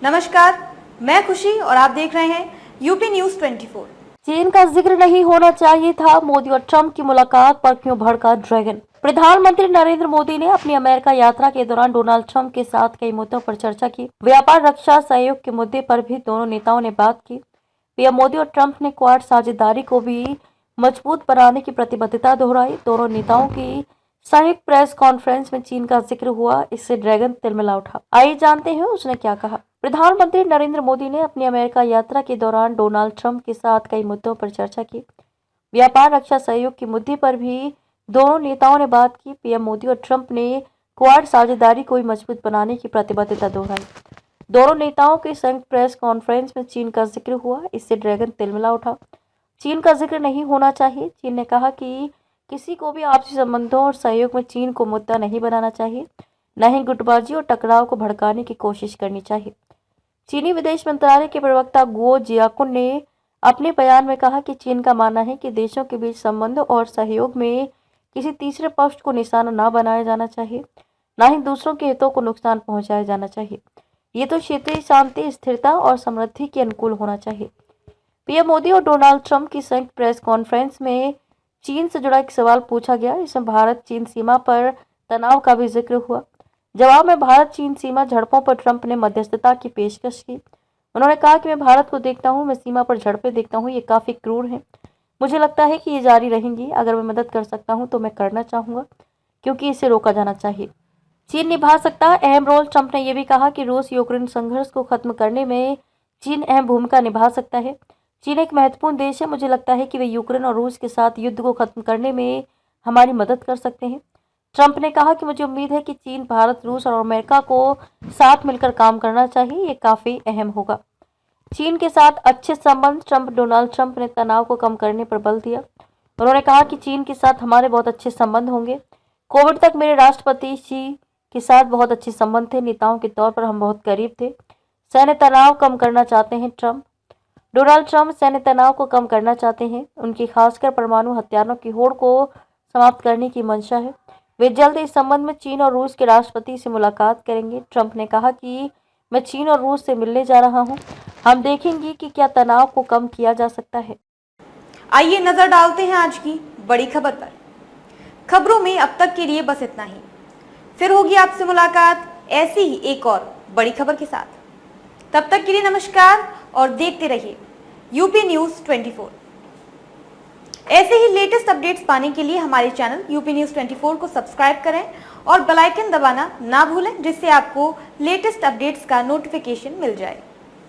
नमस्कार, मैं खुशी और आप देख रहे हैं यूपी न्यूज 24। चीन का जिक्र नहीं होना चाहिए था, मोदी और ट्रंप की मुलाकात पर क्यों भड़का ड्रैगन। प्रधानमंत्री नरेंद्र मोदी ने अपनी अमेरिका यात्रा के दौरान डोनाल्ड ट्रंप के साथ कई मुद्दों पर चर्चा की। व्यापार, रक्षा सहयोग के मुद्दे पर भी दोनों नेताओं ने बात की। पीएम मोदी और ट्रंप ने क्वाड साझेदारी को भी मजबूत बनाने की प्रतिबद्धता दोहराई। दोनों नेताओं की संयुक्त प्रेस कॉन्फ्रेंस में चीन का जिक्र हुआ, इससे ड्रैगन तिलमिला उठा। आइए जानते हैं उसने क्या कहा। प्रधानमंत्री नरेंद्र मोदी ने अपनी अमेरिका यात्रा के दौरान डोनाल्ड ट्रंप के साथ कई मुद्दों पर चर्चा की। व्यापार, रक्षा सहयोग के मुद्दे पर भी दोनों नेताओं ने बात की। पीएम मोदी और ट्रंप ने क्वाड साझेदारी को भी मजबूत बनाने की प्रतिबद्धता दोहराई। दोनों नेताओं के संयुक्त प्रेस कॉन्फ्रेंस में चीन का जिक्र हुआ, इससे ड्रैगन तिलमिला उठा। चीन का जिक्र नहीं होना चाहिए। चीन ने कहा कि किसी को भी आपसी संबंधों और सहयोग में चीन को मुद्दा नहीं बनाना चाहिए, न ही गुटबाजी और टकराव को भड़काने की कोशिश करनी चाहिए। चीनी विदेश मंत्रालय के प्रवक्ता गुओ जियाकुन ने अपने बयान में कहा कि चीन का मानना है कि देशों के बीच संबंधों और सहयोग में किसी तीसरे पक्ष को निशाना न बनाया जाना चाहिए, न ही दूसरों के हितों को नुकसान पहुंचाया जाना चाहिए। ये तो क्षेत्रीय शांति, स्थिरता और समृद्धि के अनुकूल होना चाहिए। पीएम मोदी और डोनाल्ड ट्रंप की संयुक्त प्रेस कॉन्फ्रेंस में चीन से जुड़ा एक सवाल पूछा गया। इसमें भारत चीन सीमा पर तनाव का भी जिक्र हुआ। जवाब में भारत चीन सीमा झड़पों पर ट्रंप ने मध्यस्थता की पेशकश की। उन्होंने कहा कि मैं भारत को देखता हूं, मैं सीमा पर झड़पें देखता हूं, ये काफी क्रूर है। मुझे लगता है कि ये जारी रहेंगी। अगर मैं मदद कर सकता हूं तो मैं करना चाहूंगा, क्योंकि इसे रोका जाना चाहिए। चीन निभा सकता है अहम रोल। ट्रंप ने यह भी कहा कि रूस यूक्रेन संघर्ष को खत्म करने में चीन अहम भूमिका निभा सकता है। चीन एक महत्वपूर्ण देश है। मुझे लगता है कि वे यूक्रेन और रूस के साथ युद्ध को खत्म करने में हमारी मदद कर सकते हैं। ट्रंप ने कहा कि मुझे उम्मीद है कि चीन, भारत, रूस और अमेरिका को साथ मिलकर काम करना चाहिए, ये काफी अहम होगा। चीन के साथ अच्छे संबंध। डोनाल्ड ट्रंप ने तनाव को कम करने पर बल दिया। उन्होंने कहा कि चीन के साथ हमारे बहुत अच्छे संबंध होंगे। कोविड तक मेरे राष्ट्रपति शी के साथ बहुत अच्छे संबंध थे। नेताओं के तौर पर हम बहुत करीब थे। सैन्य तनाव कम करना चाहते हैं डोनाल्ड ट्रंप सैन्य तनाव को कम करना चाहते हैं। उनकी खासकर परमाणु हथियारों की होड़ को समाप्त करने की मंशा है। वे जल्द इस संबंध में चीन और रूस के राष्ट्रपति से मुलाकात करेंगे। ट्रंप ने कहा कि मैं चीन और रूस से मिलने जा रहा हूं। हम देखेंगे कि क्या तनाव को कम किया जा सकता है। आइए नजर डालते हैं आज की बड़ी खबर पर। खबरों में अब तक के लिए बस इतना ही। फिर होगी आपसे मुलाकात ऐसी ही एक और बड़ी खबर के साथ। तब तक के लिए नमस्कार और देखते रहिए यूपी न्यूज 24। ऐसे ही लेटेस्ट अपडेट्स पाने के लिए हमारे चैनल यूपी न्यूज 24 को सब्सक्राइब करें और बेल आइकन दबाना ना भूलें, जिससे आपको लेटेस्ट अपडेट्स का नोटिफिकेशन मिल जाए।